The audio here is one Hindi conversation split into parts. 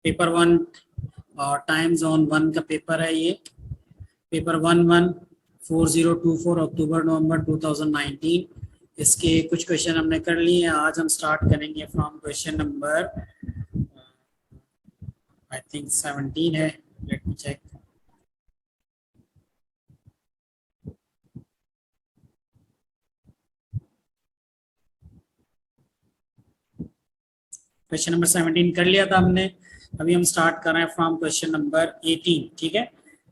पेपर 1 टाइम जोन 1 का पेपर है। ये पेपर 114024 अक्टूबर नवंबर 2019। इसके कुछ क्वेश्चन हमने कर लिए हैं। आज हम स्टार्ट करेंगे from question number I think 17 है। Let me check. Question number 17 कर लिया था हमने। अभी हम स्टार्ट कर रहे हैं फ्रॉम क्वेश्चन नंबर 18। ठीक है,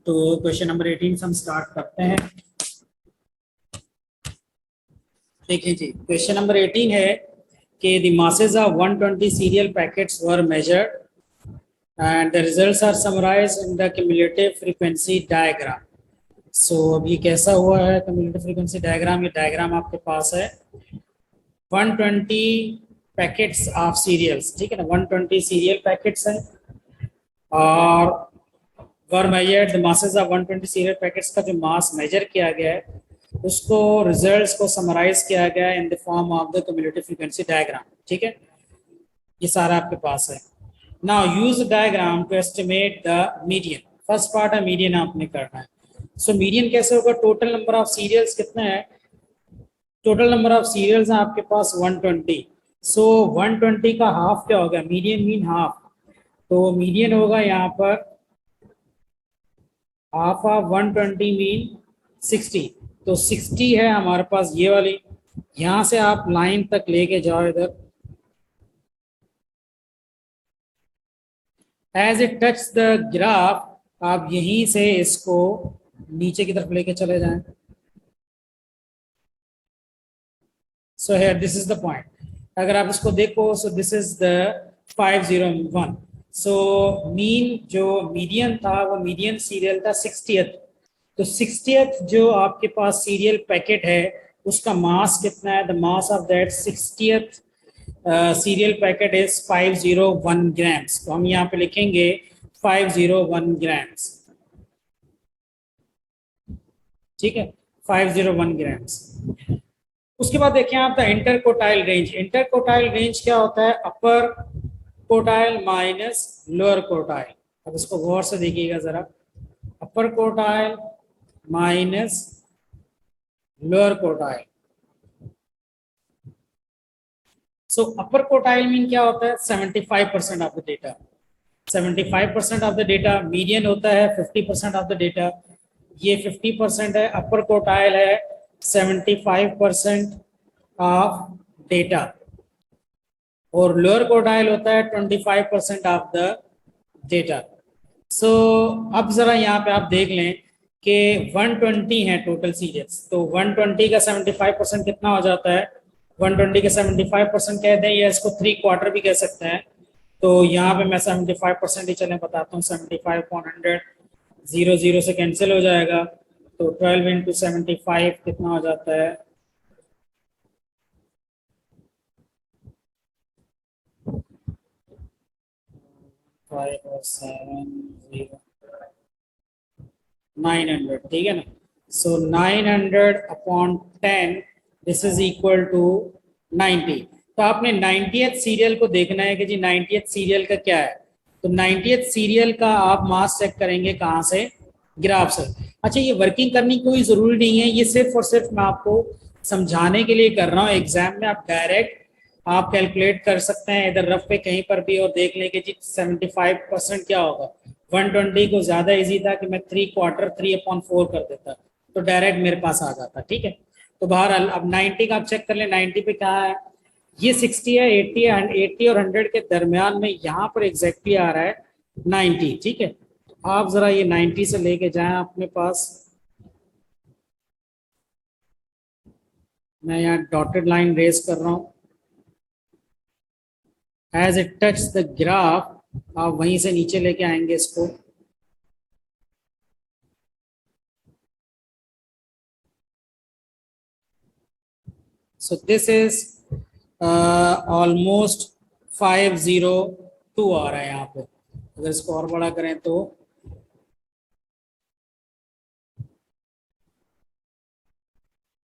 तो क्वेश्चन नंबर 18 से हम स्टार्ट करते हैं। देखिए जी, क्वेश्चन नंबर 18 है कि the masses of 120 serial packets were measured and the results are summarized in the cumulative frequency diagram. सो अभी कैसा हुआ है cumulative frequency diagram? ये डायग्राम आपके पास है। 120 पैकेट्स ऑफ सीरियल्स, ठीक है ना, 120 सीरियल पैकेट्स हैं और were measured the masses of 120 cereal packets का जो मास मेजर किया गया है उसको रिजल्ट्स को समराइज किया गया है in the form of the cumulative frequency diagram. ठीक है, ये सारा आपके पास है। Now use diagram to estimate the median. First part है मीडियन आपने करना है। सो मीडियन कैसे होगा? टोटल नंबर ऑफ सीरियल्स कितने हैं? टोटल नंबर ऑफ सीरियल्स हैं आपके पास 120। सो 120 का हाफ क्या होगा? मीडियन मीन हाफ, तो मीडियन होगा यहाँ पर हाफ ऑफ 120 मीन 60। तो 60 है हमारे पास ये वाली। यहां से आप लाइन तक लेके जाओ इधर। As it touch the graph, आप यहीं से इसको नीचे की तरफ लेके चले जाएं। So here this is the point. अगर आप इसको देखो, सो this is the 501। So mean जो मीडियन था वो मीडियन सीरियल था 60th। तो 60th जो आपके पास सीरियल पैकेट है उसका मास कितना है? The mass of that 60th cereal packet is 501 grams. तो हम यहाँ पे लिखेंगे 501 ग्राम्स। ठीक है, 501 ग्राम्स। उसके बाद देखें आप द इंटरकोटाइल रेंज। इंटरकोटाइल रेंज क्या होता है? अपर कोटाइल माइनस लोअर कोटाइल। अब इसको गौर से देखिएगा जरा। अपर कोटाइल माइनस लोअर कोटाइल। सो अपर कोटाइल मीन क्या होता है? 75% of the data. 75% of the data. Median होता है 50% ऑफ द डेटा। ये 50% है। अपर कोटाइल है 75% ऑफ डेटा और लोअर कोटाइल होता है 25% ऑफ द डेटा। सो अब जरा यहाँ पे आप देख लें कि 120 है टोटल सीरियल्स। तो 120 का 75% कितना हो जाता है? 120 के 75% कहते हैं या इसको 3/4 भी कह सकते हैं। तो यहाँ पे मैं 75% ही चलें बताता हूँ। 75/100 0 0 से कैंसिल हो जाएगा। तो 12 इंटू 75 कितना हो जाता है? 5 और 7 0 900। ठीक है ना। So 900 upon 10 this is equal to 90। तो आपने 90th सीरियल को देखना है कि जी 90th सीरियल का क्या है। तो 90th सीरियल का आप मास चेक करेंगे कहाँ से? ग्राफ से। अच्छा, ये वर्किंग करनी कोई जरूरी नहीं है, ये सिर्फ और सिर्फ मैं आपको समझाने के लिए कर रहा हूँ। एग्जाम में आप डायरेक्ट आप कैलकुलेट कर सकते हैं इधर रफ पे कहीं पर भी और देख लें कि जी 75% क्या होगा। 120 को ज्यादा इजी था कि मैं 3/4 3/4 कर देता तो डायरेक्ट मेरे पास आ जाता। ठीक है, तो बहरहाल अब 90 का आप चेक कर लें। 90 पे क्या है? ये 60 है, 80 है, 80 और 100 के दरमियान में यहाँ पर एग्जैक्टली आ रहा है 90। ठीक है, आप जरा ये 90 से लेके जाएं अपने पास। मैं यहाँ डॉटेड लाइन रेस कर रहा हूँ। As it touch the graph, आप वहीं से नीचे लेके आएंगे इसको। सो दिस इज ऑलमोस्ट 502 आ रहा है यहाँ पे। अगर इसको और बड़ा करें तो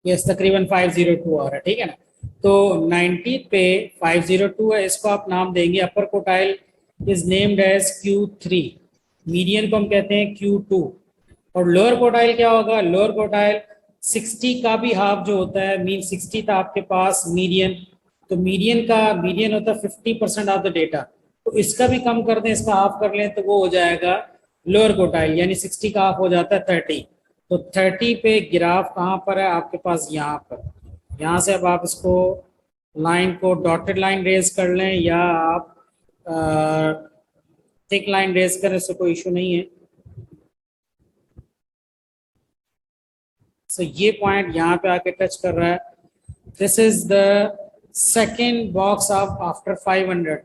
यस तकरीबन 502 आ रहा है। ठीक है ना। तो 90 पे 502 है, इसको आप नाम देंगे upper quartile is named as Q3, median को हम कहते हैं Q2, और लोअर कोटाइल क्या होगा? लोअर कोटाइल 60 का भी हाफ जो होता है, मीन 60 था आपके पास मीडियन, तो मीडियन होता है 50% ऑफ द डेटा, तो इसका भी कम कर दें, इसका हाफ कर लें तो वो हो जाएगा लोअर कोटाइल, यानी 60 का हाफ हो जाता है 30। तो 30 पे ग्राफ कहाँ पर है आपके पास? यहाँ पर। यहाँ से अब आप इसको लाइन को डॉटेड लाइन रेज कर लें या आप थिक लाइन रेज करें, इससे कोई इशू नहीं है। सो ये पॉइंट यहाँ पे आके टच कर रहा है। This is the second box of after 500।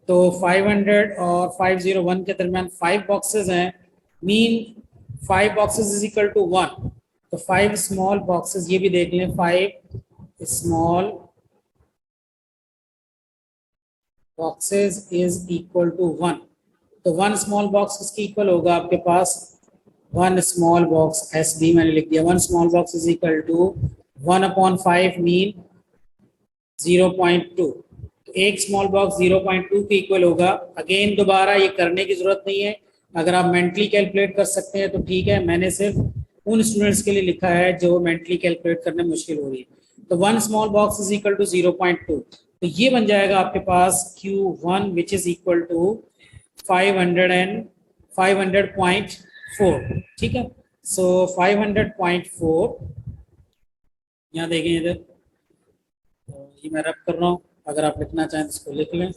तो 500 और 501 के दरमियान 5 बॉक्सेस हैं, mean 5 boxes is equal to 1। तो 5 स्मॉल बॉक्सेस, ये भी देख लें, 5 small boxes is equal to 1। तो 1 स्मॉल बॉक्स किसके इक्वल होगा आपके पास? 1 स्मॉल बॉक्स, एस डी मैंने लिख दिया, 1 small box is equal to 1/5 mean 0.2। तो एक स्मॉल बॉक्स 0.2 के इक्वल होगा। अगेन दोबारा ये करने की जरूरत नहीं है, अगर आप मेंटली कैलकुलेट कर सकते हैं तो ठीक है, मैंने सिर्फ उन स्टूडेंट्स के लिए लिखा है जो मेंटली कैलकुलेट करने मुश्किल हो रही है। तो 1 small box is equal to 0.2, तो ये बन जाएगा आपके पास Q1 which is equal to 500.4। ठीक है, सो 500.4, यहाँ देखें इधर, तो ये मैं रब कर रहा हूँ, अगर आप लिखना चाहें तो इसको लिख लें।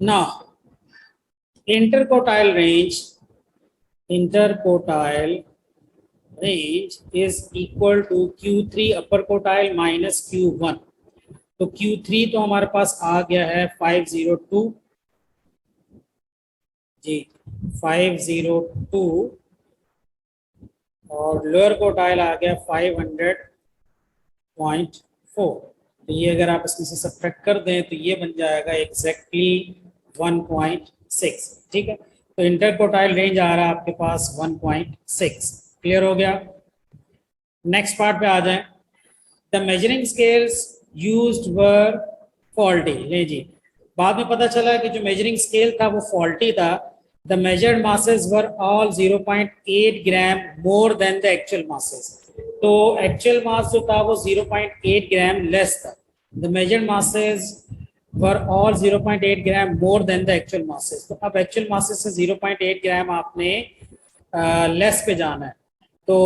Now, interquartile range is equal to Q3 upper quartile minus Q1। तो Q3 तो हमारे पास आ गया है 502 जी, 502, और लोअर क्वार्टाइल आ गया 500.4। तो ये अगर आप इसमें से सब्ट्रैक्ट कर दें तो ये बन जाएगा एग्जैक्टली 1.6। ठीक है, तो इंटर क्वार्टाइल रेंज आ रहा है आपके पास 1.6। क्लियर हो गया? नेक्स्ट पार्ट पे आ जाएं। The measuring scales used were faulty. ले जी, बाद में पता चला कि जो मेजरिंग स्केल था वो फॉल्टी था। The measured masses were all 0.8 gram more than the actual masses. तो एक्चुअल मास जो था वो 0.8 ग्राम लेस था। The measured masses were all 0.8 gram more than the actual masses. तो अब एक्चुअल मासेस से 0.8 ग्राम आपने लेस पे जाना है। तो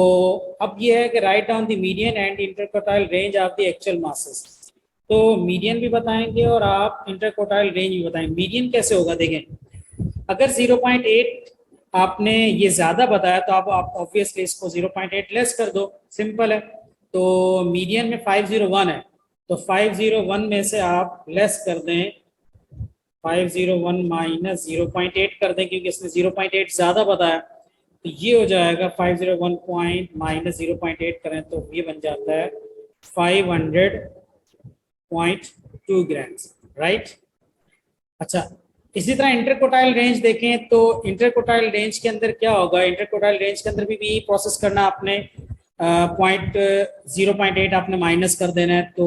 अब ये है कि write down the median and interquartile range of the actual masses. तो मीडियन भी बताएंगे और आप इंटरक्वार्टाइल रेंज भी बताएंगे। मीडियन कैसे होगा देखें, अगर 0.8 आपने ये ज्यादा बताया तो आप ऑब्वियसली इसको 0.8 लेस कर दो, सिंपल है। तो मीडियन में 501 है, तो 501 में से आप लेस कर दें 501 माइनस 0.8 कर दें, क्योंकि इसने 0.8 ज्यादा बताया, तो ये हो जाएगा 501 पॉइंट माइनस 0.8 करें तो ये बन जाता है 500.2 ग्राम्स, राइट। अच्छा, इसी तरह इंटरकोटाइल रेंज देखें तो इंटरकोटाइल रेंज के अंदर क्या होगा? इंटरकोटाइल रेंज के अंदर भी यही प्रोसेस करना आपने, 0.8 आपने माइनस कर देना है। तो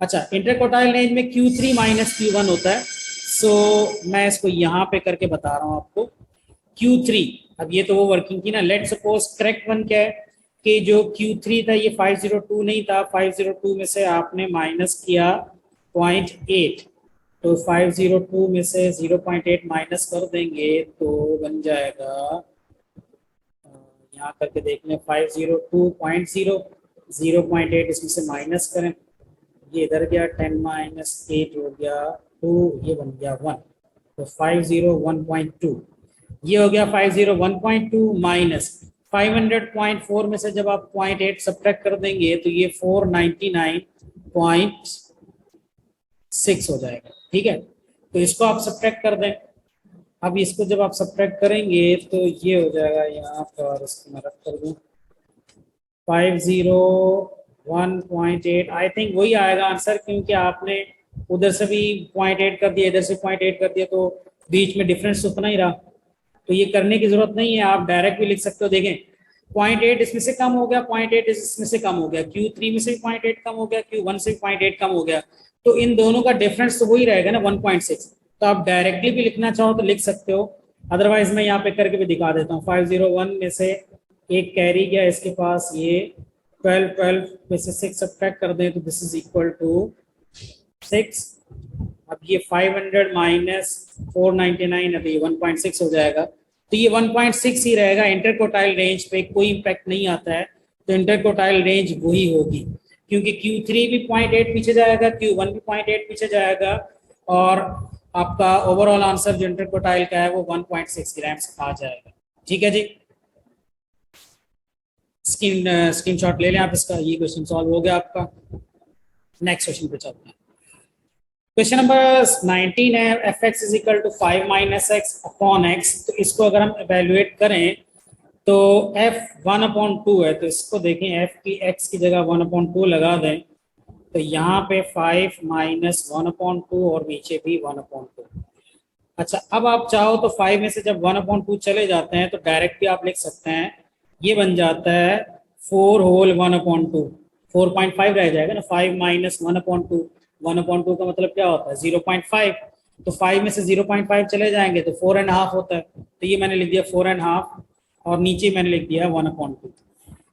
अच्छा, इंटरकोटाइल रेंज में Q3 माइनस Q1 होता है। सो मैं इसको यहाँ पे करके बता रहा हूँ आपको। Q3, अब ये तो वो वर्किंग की ना, लेट सपोज करेक्ट वन क्या है कि जो Q3 था ये 502 नहीं था, 502 में से आपने माइनस किया 0.8, तो 502 में से 0.8 माइनस कर देंगे तो बन जाएगा, यहाँ करके देख लें, 502.0, 0.8 इसमें से माइनस करें, ये इधर गया, 10 माइनस 8 हो गया 2, ये बन गया 1, तो 501.2 ये हो गया 501.2 माइनस 500.4 में से जब आप 0.8 सब्ट्रैक्ट कर देंगे तो ये 499.6 हो जाएगा। ठीक है, तो इसको आप सब्ट्रैक्ट कर दें। अब इसको जब आप सब्ट्रैक्ट करेंगे तो ये हो जाएगा यहाँ पर, इसको मैं रख कर दूं, 501.8 आई थिंक वही आएगा आंसर, क्योंकि आपने उधर से भी 0.8 कर दिया, इधर से 0.8 कर दिया, तो बीच में डिफरेंस उतना ही रहा। तो ये करने की जरूरत नहीं है, आप डायरेक्ट भी लिख सकते हो। देखें 0.8 इसमें से कम हो गया, 0.8 इसमें से कम हो गया, Q3 में से 0.8 कम हो गया, Q1 से 0.8 कम हो गया, तो इन दोनों का डिफरेंस तो वही रहेगा ना 1.6। तो आप डायरेक्टली भी लिखना चाहो तो लिख सकते हो, अदरवाइज मैं यहाँ पे करके भी दिखा देता हूँ। 501 में से एक कैरी गया इसके पास, ये 12 में से 6 सब्ट्रैक्ट कर दें तो दिस इज इक्वल टू 6। अब ये 500 माइनस 499, अभी 1.6 हो जाएगा, तो ये 1.6 ही रहेगा। इंटरकोटाइल रेंज पे कोई इम्पैक्ट नहीं आता है, तो इंटरकोटाइल रेंज वही होगी, क्योंकि Q3 भी 0.8 पीछे जाएगा, Q1 भी 0.8 पीछे जाएगा, और आपका ओवरऑल आंसर जो इंटरकोटाइल का है वो 1.6 ग्राम्स आ जाएगा। ठीक है जी, स्क्रीनशॉट ले लें आप इसका। ये क्वेश्चन सॉल्व हो गया आपका। नेक्स्ट क्वेश्चन पे चलते हैं। क्वेश्चन नंबर 19 है, F X is equal to 5 minus X upon X. तो इसको अगर हम एवेल्युएट करें तो f 1/2 है, तो इसको देखें f की x की जगह 1/2 लगा दें, तो यहाँ पे 5 माइनस 1/2 और नीचे भी 1/2। अच्छा, अब आप चाहो तो 5 में से जब 1/2 चले जाते हैं तो डायरेक्ट भी आप लिख सकते हैं, ये बन जाता है 4 होल 1/2, 4.5 रह जाएगा ना। 5 माइनस 1/2, 1/2 का मतलब क्या होता है 0.5, तो 5 में से 0.5 चले जाएंगे तो 4.5 होता है, तो ये मैंने लिख दिया 4.5, और नीचे मैंने लिख दिया 1/2।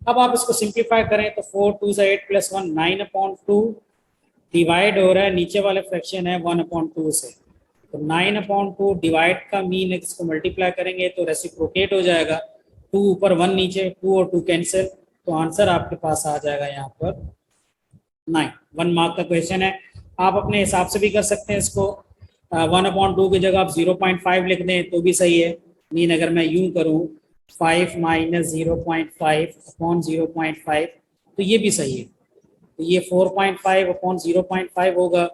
अब आप इसको सिंप्लीफाई करें तो 4 2 से 8 प्लस 1 9/2 डिवाइड हो रहा है, नीचे वाले फ्रैक्शन है 1/2 से, तो 9/2 डिवाइड का मीन इसको मल्टीप्लाई करेंगे तो रेसिप्रोकेट हो जाएगा, 2 ऊपर 1 नीचे, 2 और 2 कैंसिल, तो आंसर आपके पास आ जाएगा यहाँ पर 9। 1 मार्क का क्वेश्चन है, आप अपने हिसाब से भी कर सकते हैं इसको। 1/2 की जगह आप 0.5 लिख दें तो भी सही है। मीन अगर मैं यूं करूं 5 माइनस 0.5 अपॉन 0.5 तो ये भी सही है, तो ये 4.5 अपॉन 0.5 होगा।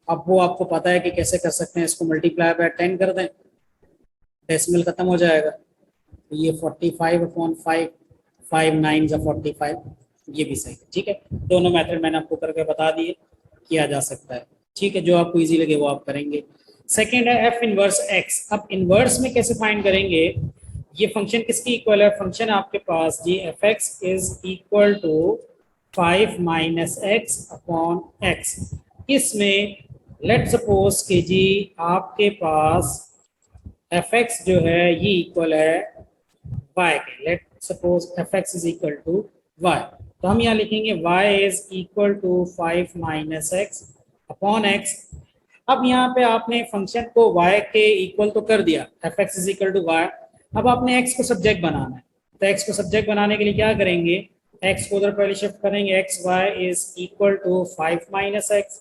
अब वो आपको पता है कि कैसे कर सकते हैं, इसको मल्टीप्लाई बाय 10 कर दें, डेसिमल खत्म हो जाएगा, तो ये 45 अपॉन 5, 5 9 जा 45, ये भी सही है। ठीक है, दोनों मेथड मैंने आपको करके बता दिए, किया जा सकता है। ठीक है, जो आपको इजी लगे वो आप करेंगे। सेकेंड है एफ इनवर्स एक्स। अब इनवर्स में कैसे फाइंड करेंगे, ये फंक्शन किसकी इक्वल है, फंक्शन आपके पास G F X is equal to 5 minus X upon X. इसमें लेट सपोज कि जी आपके पास एफ एक्स जो है ये इक्वल है y के, let suppose F X is equal to y, तो हम यहाँ लिखेंगे y is equal to 5 minus X upon X. अब यहाँ पे आपने फंक्शन को y के इक्वल तो कर दिया, F X is equal to y, अब आपने x को सब्जेक्ट बनाना है, तो x को सब्जेक्ट बनाने के लिए क्या करेंगे, x को उधर पहले शिफ्ट करेंगे, X y is equal to 5 minus X,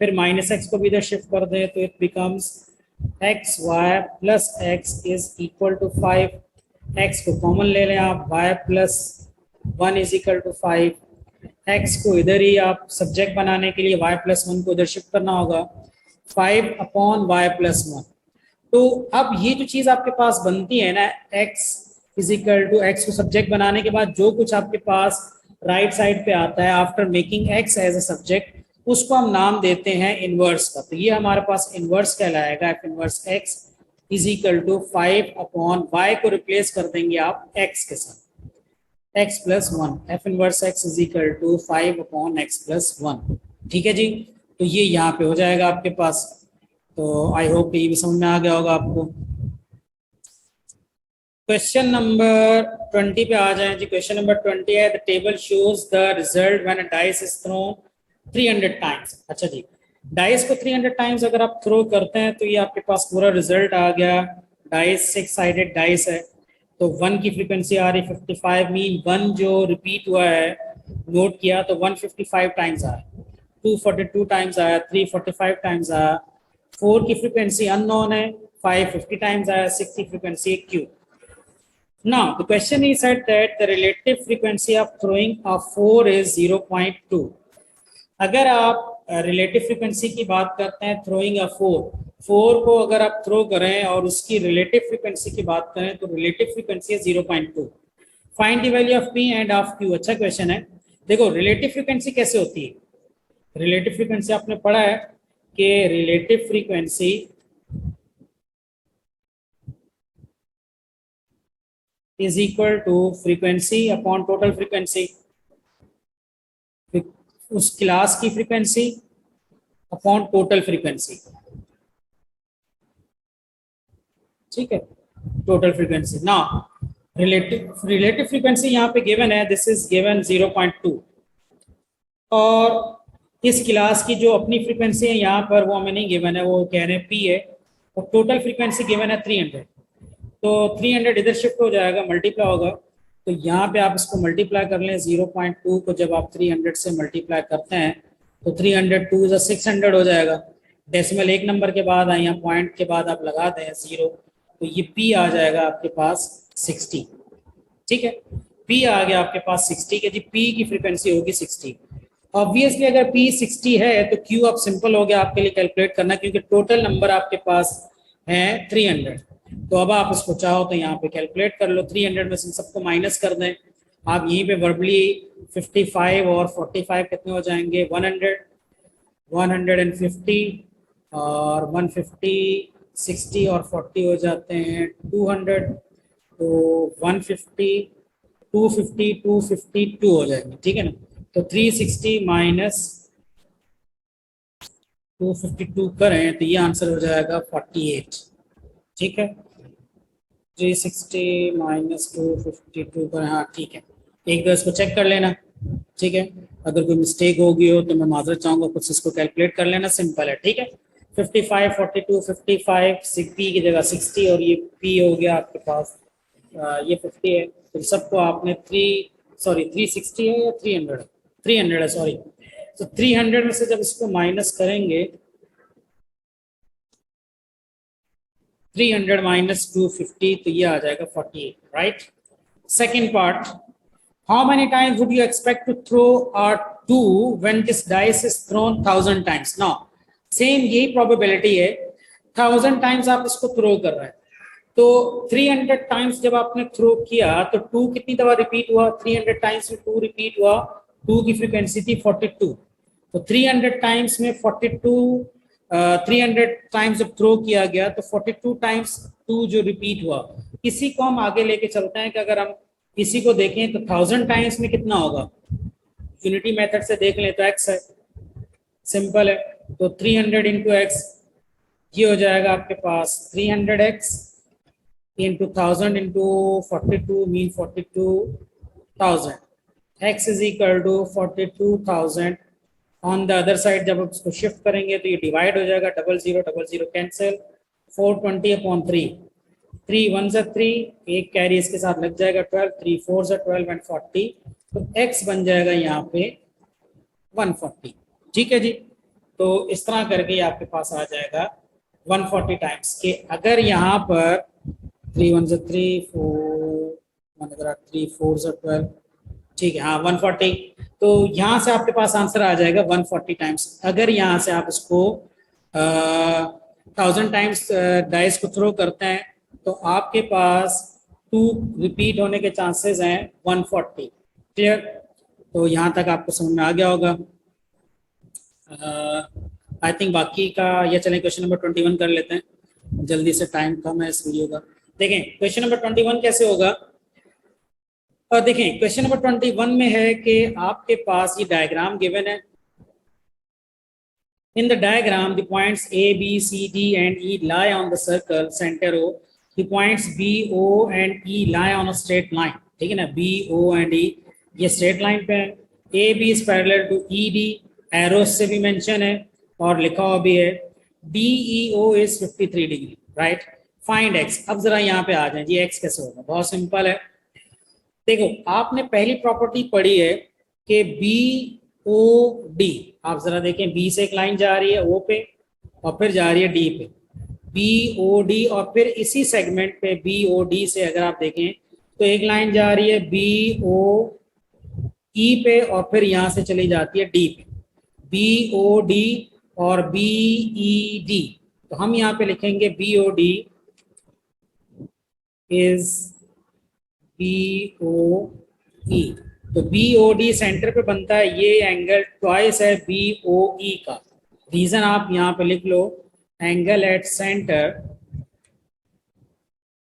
फिर माइनस एक्स को भी इधर शिफ्ट कर दें तो it becomes X Y plus X is equal to 5, X को कॉमन ले लें आप, y plus 1 is equal to 5, X को इधर ही आप सब्जेक्ट बनाने के लिए y प्लस 1 को इधर शिफ्ट करना होगा, 5 अपॉन y प्लस 1। तो अब ये जो चीज़ आपके पास बनती है ना, x is equal to, X को सब्जेक्ट बनाने के बाद जो कुछ आपके पास राइट साइड पे आता है after making x as a subject, उसको हम नाम देते हैं इनवर्स का। तो ये हमारे पास इनवर्स कहलाएगा, F inverse x is equal to 5 upon y को रिप्लेस कर देंगे आप x के साथ, x plus 1, F inverse x is equal to 5 upon x plus 1। ठीक है जी, तो ये यहाँ पे हो जाएगा आपके पास। तो आई होप ये भी समझ में आ गया होगा आपको। क्वेश्चन नंबर 20 पे आ जाएं जी। क्वेश्चन नंबर 20 है, the table shows the result when a dice is throne 300 times. अच्छा जी, डाइस को 300 टाइम्स अगर आप थ्रो करते हैं तो ये आपके पास पूरा रिजल्ट आ गया। डाइस 6 साइडेड डाइस है, तो 1 की फ्रीक्वेंसी आ रही 55, मीन 1 जो रिपीट हुआ है नोट किया तो 155 टाइम्स आया, 242 टाइम्स आया, 345 टाइम्स आया, 4 की फ्रीक्वेंसी अननोन है, 550 टाइम्स आया, 6 की frequency Q. Now the question is said that the relative frequency of throwing a 4 is 0.2। अगर आप रिलेटिव फ्रीक्वेंसी की बात करते हैं थ्रोइंग अ 4 को अगर आप थ्रो करें और उसकी रिलेटिव फ्रीक्वेंसी की बात करें तो रिलेटिव फ्रीक्वेंसी है 0.2। Find the value of P end of Q. अच्छा क्वेश्चन है। देखो रिलेटिव फ्रीक्वेंसी कैसे होती है, रिलेटिव फ्रीक्वेंसी आपने पढ़ा है कि relative frequency is equal to frequency upon total frequency, उस क्लास की फ्रीक्वेंसी अपॉन टोटल फ्रीक्वेंसी, ठीक है, टोटल फ्रीक्वेंसी। ना रिलेटिव फ्रीक्वेंसी यहाँ पे गिवन है, दिस इज गिवन 0.2, और इस क्लास की जो अपनी फ्रीक्वेंसी है यहाँ पर वो हमें नहीं गिवन है, वो कह रहे हैं पी है, और टोटल फ्रीक्वेंसी गिवन है 300। तो 300 इधर शिफ्ट हो जाएगा, मल्टीप्लाई होगा, तो यहाँ पे आप इसको मल्टीप्लाई कर लें 0.2 को, जब आप 300 से मल्टीप्लाई करते हैं तो 302 से 600 हो जाएगा। डेसिमल एक नंबर के बाद आए, यहाँ पॉइंट के बाद आप लगा दें 0, तो ये पी आ जाएगा आपके पास 60, ठीक है। पी आ गया आपके पास 60 के जी, पी की फ्रीक्वेंसी होगी 60। ऑब्वियसली अगर पी 60 है तो क्यू अब सिंपल हो गया आपके लिए कैलकुलेट करना, क्योंकि टोटल नंबर आपके पास है 300। तो अब आप इसको चाहो तो यहाँ पे कैलकुलेट कर लो, 300 में से सबको माइनस कर दें आप, यहीं पे वर्बली 55 और 45 कितने हो जाएंगे, 100, 150 और 150, 60 और 40 हो जाते हैं 200, तो 150, 250, 252 हो जाएंगे, ठीक है ना। तो 360 माइनस 252 करें तो ये आंसर हो जाएगा 48, ठीक है। 360 माइनस 252 करें, हाँ ठीक है। एक बार इसको चेक कर लेना, ठीक है। अगर कोई मिस्टेक हो गई हो तो मैं माजरत चाहूँगा, कुछ इसको कैलकुलेट कर लेना, सिंपल है, ठीक है। 55, 42, 55, पी की जगह 60 और ये पी हो गया आपके पास, ये 50 है, तो सबको आपने 360 है या 300 है, 300 है सॉरी। तो 300 में से जब इसको माइनस करेंगे, 300 माइनस 250, तो ये आ जाएगा 48, right. Second part, how many times would you expect to throw a 2 when this dice is thrown 1000 times. Now same यही प्रोबेबिलिटी है, 1000 टाइम्स आप इसको थ्रो कर रहे हैं, तो 300 टाइम्स जब आपने थ्रो किया तो 2 कितनी दफा रिपीट हुआ, 300 टाइम्स में 2 रिपीट हुआ, 2 की फ्रीक्वेंसी थी 42, तो 300 टाइम्स में 42, 300 टाइम्स जब थ्रो किया गया तो 42 टाइम्स 2 जो रिपीट हुआ। इसी को हम आगे लेके चलते हैं कि अगर हम इसी को देखें तो 1000 टाइम्स में कितना होगा, यूनिटी मेथड से देख लें तो x है, सिंपल है, तो 300 इंटू एक्स, ये हो जाएगा आपके पास 300x into 1000 into 42 mean 42,000, x is equal to 42,000। On the other side जब आप इसको शिफ्ट करेंगे तो ये डिवाइड हो जाएगा, 00 कैंसिल, 420 अपॉन 3, 3 1 से 3, एक कैरी इसके साथ लग जाएगा 12, 3 4 से 12 एंड 40, तो x बन जाएगा यहाँ पे 140, ठीक है जी। तो इस तरह करके आपके पास आ जाएगा 140 टाइम्स के, अगर यहाँ पर 3 1 से 3 4 3 4 से 12, ठीक है, हाँ 140, तो यहाँ से आपके पास आंसर आ जाएगा 140 टाइम्स। अगर यहाँ से आप इसको 1000 टाइम्स डाइस को थ्रो करते हैं तो आपके पास 2 रिपीट होने के चांसेस हैं 140, क्लियर। तो यहाँ तक आपको समझ में आ गया होगा। आई थिंक बाकी का ये चलें, क्वेश्चन नंबर 21 कर लेते हैं, जल्दी से, टाइम कम है इस वीडियो का। देखें क्वेश्चन नंबर 21 कैसे होगा, और देखें क्वेश्चन नंबर 21 में है कि आपके पास ये डायग्राम गिवन है। In the diagram, the points A, B, C, D, and E lie on the circle center O. The points B, O, and E lie on a straight line. ठीक है ना, B, O, and E ये straight line पे है। A, B is parallel to E, D, arrows से भी mention है और लिखा हुआ भी है। D, E, O is 53 degree, right? Find X। अब जरा यहाँ पे आ जाए जी, X कैसे होगा, बहुत सिंपल है। देखो आपने पहली प्रॉपर्टी पढ़ी है कि बी ओ डी, आप जरा देखें, बी से एक लाइन जा रही है ओ पे और फिर जा रही है डी पे, बी ओ डी, और फिर इसी सेगमेंट पे बी ओ डी से अगर आप देखें तो एक लाइन जा रही है बी ओ ई पे और फिर यहां से चली जाती है डी पे, बी ओ डी और बी ई डी। तो हम यहाँ पे लिखेंगे B O D is B O E, तो बी ओ डी सेंटर पे बनता है, ये एंगल ट्वाइस है बी ओ ई का। रीजन आप यहाँ पे लिख लो, angle at centre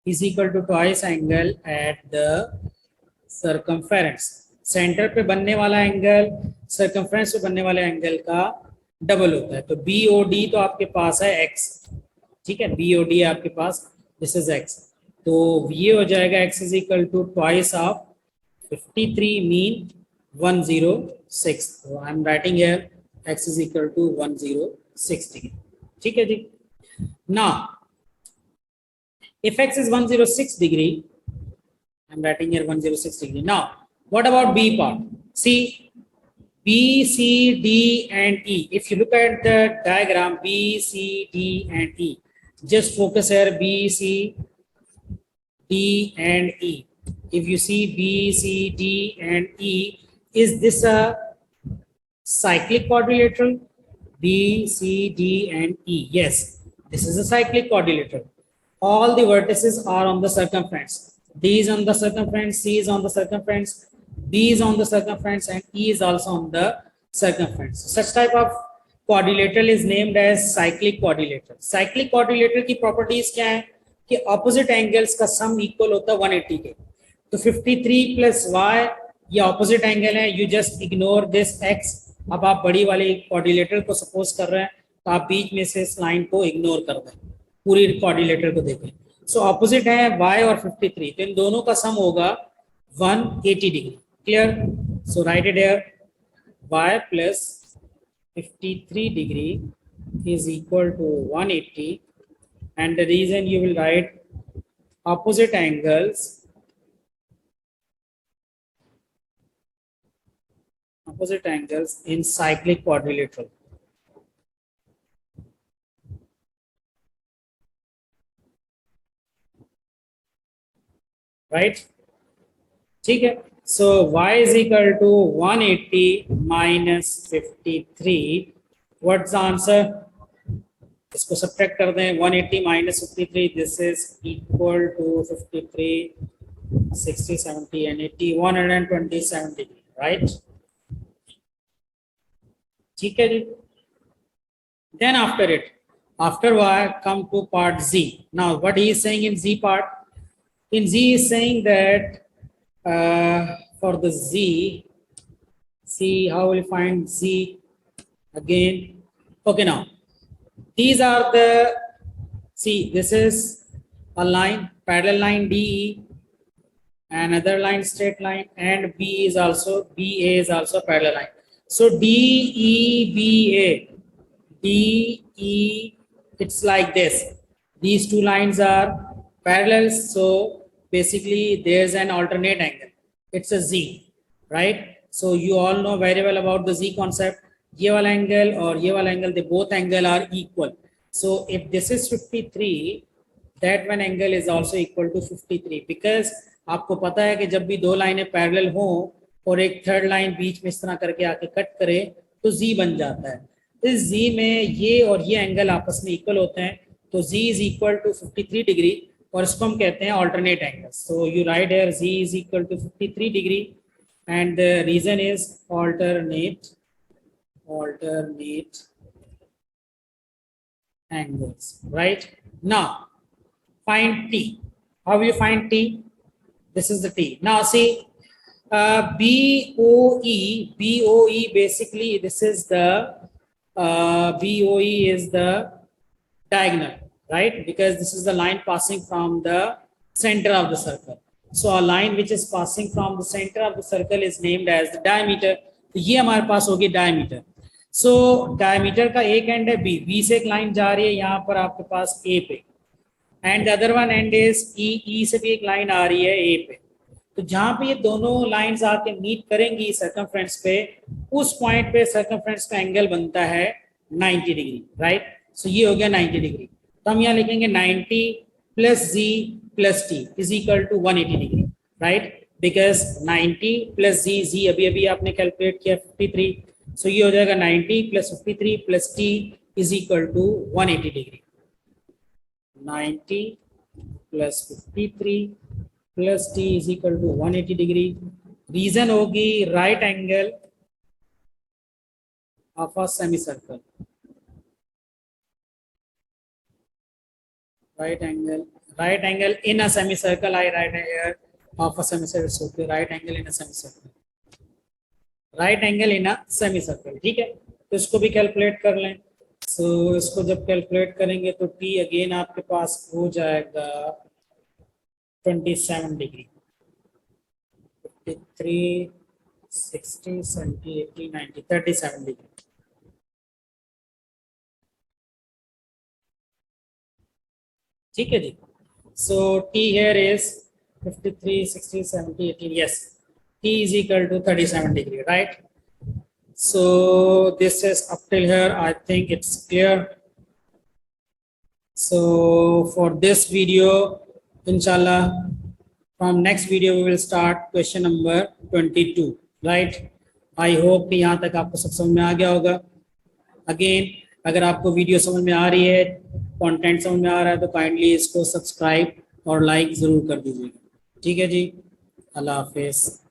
is equal to twice angle at the circumference. Centre पे बनने वाला एंगल सर्कमफेरेंस पे बनने वाले एंगल का डबल होता है। तो बी ओ डी तो आपके पास है एक्स, ठीक है, बी ओ डी है आपके पास, दिस इज एक्स, तो ये हो जाएगा X is equal to twice of 53 mean 106। तो I am writing here X is equal to 106 degree, ठीक है जी। Now if x is 106 degree, I'm writing here 106 degree. Now, what about B part? See, B, C, D, and E. If you look at the diagram, B, C, D, and E. Just focus here, B, C, D, and E. If you see B, C, D, and E, is this a cyclic quadrilateral? B, C, D, and E. Yes, this is a cyclic quadrilateral. All the vertices are on the circumference. D is on the circumference, C is on the circumference, B is on the circumference, and E is also on the circumference. Such type of quadrilateral is named as cyclic quadrilateral. Cyclic quadrilateral की properties क्या है कि opposite angles का sum equal होता है 180 के। तो 53 plus y ये opposite angle है, you just ignore this x। अब आप बड़ी वाली quadrilateral को suppose कर रहे हैं, तो आप बीच में से इस line को ignore कर दें, पूरी क्वाड्रिलेटरल को देखें। सो ऑपोजिट है y और 53, तो इन दोनों का सम होगा 180 degree. Clear? So right it here, y plus 53 degree is equal to 180, and the reason you will write opposite angles in cyclic quadrilateral. Right? ठीक है, so y is equal to 180 minus 53. What's the answer? इसको सब्ट्रैक्ट कर दें, 180 minus 53, this is equal to 53, 60, 70 and 80, 127 degree, right? ठीक है जी। Then after y, come to part Z. Now what he is saying in Z part? In Z is saying that for the Z, see how we find Z again. Okay, now these are the, see, this is a line, parallel line DE, another line straight line, and B is also, BA is also parallel line. So DEBA, DE, it's like this. These two lines are parallel, so basically there's an alternate angle. It's a Z, right? So you all know very well about the Z concept. ये वाला angle और ये वाला angle, they both angle are equal. So if this is 53, that one angle is also equal to 53, because आपको पता है कि जब भी दो लाइनें पैरेलल हो और एक थर्ड लाइन बीच में इस तरह करके आके कट करे तो Z बन जाता है। इस Z में ये और ये एंगल आपस में इक्वल होते हैं, तो Z is equal to 53 degree, और इसको हम कहते हैं alternate angle. So you write here Z is equal to 53 degree, and the reason is alternate angles, right? Now find T. How will you find T? This is the T. Now see, BOE basically this is the BOE is the diagonal, right? Because this is the line passing from the center of the circle. So a line which is passing from the center of the circle is named as the diameter. तो ये हमारे पास होगी डायमीटर। सो डायमीटर का एक एंड है बी से एक लाइन जा रही है यहाँ पर आपके पास ए पे, and the other one end is E से भी एक लाइन आ रही है ए पे। तो जहां पे ये दोनों लाइंस आके मीट करेंगी सर्कमफ्रेंस पे, उस पॉइंट पे सर्कमफ्रेंस का एंगल बनता है 90 डिग्री, राइट? सो ये हो गया 90 डिग्री। तो हम यहाँ लिखेंगे 90 plus G plus T is equal to 180 degree, right? Because 90 plus G अभी अभी आपने कैलकुलेट किया 53, सो ये हो जाएगा 90 plus 53 plus T is equal to 180 degree. 90 plus 53 plus T is equal to 180 degree. Reason होगी right angle of a semi circle, right angle in a semicircle. I write here of a semicircle, so okay, right angle in a semicircle, right angle in a semicircle, ठीक है। तो इसको भी कैलकुलेट कर लें। सो इसको जब कैलकुलेट करेंगे तो t अगेन आपके पास हो जाएगा 27 डिग्री, 53, 60, 70, 80, 90, 37 डिग्री। ठीक है जी। So t here is 53, 60, 70, 80. Yes, t is equal to 37 degree, right? So this is up till here. I think it's clear. So for this video, inshallah, from next video we will start question number 22, right? I hope कि यहाँ तक आपको सब समझ में आ गया होगा। अगेन अगर आपको वीडियो समझ में आ रही है, कंटेंट समझ में आ रहा है, तो काइंडली इसको सब्सक्राइब और लाइक ज़रूर कर दीजिएगा। ठीक है जी, अल्लाह हाफिज़।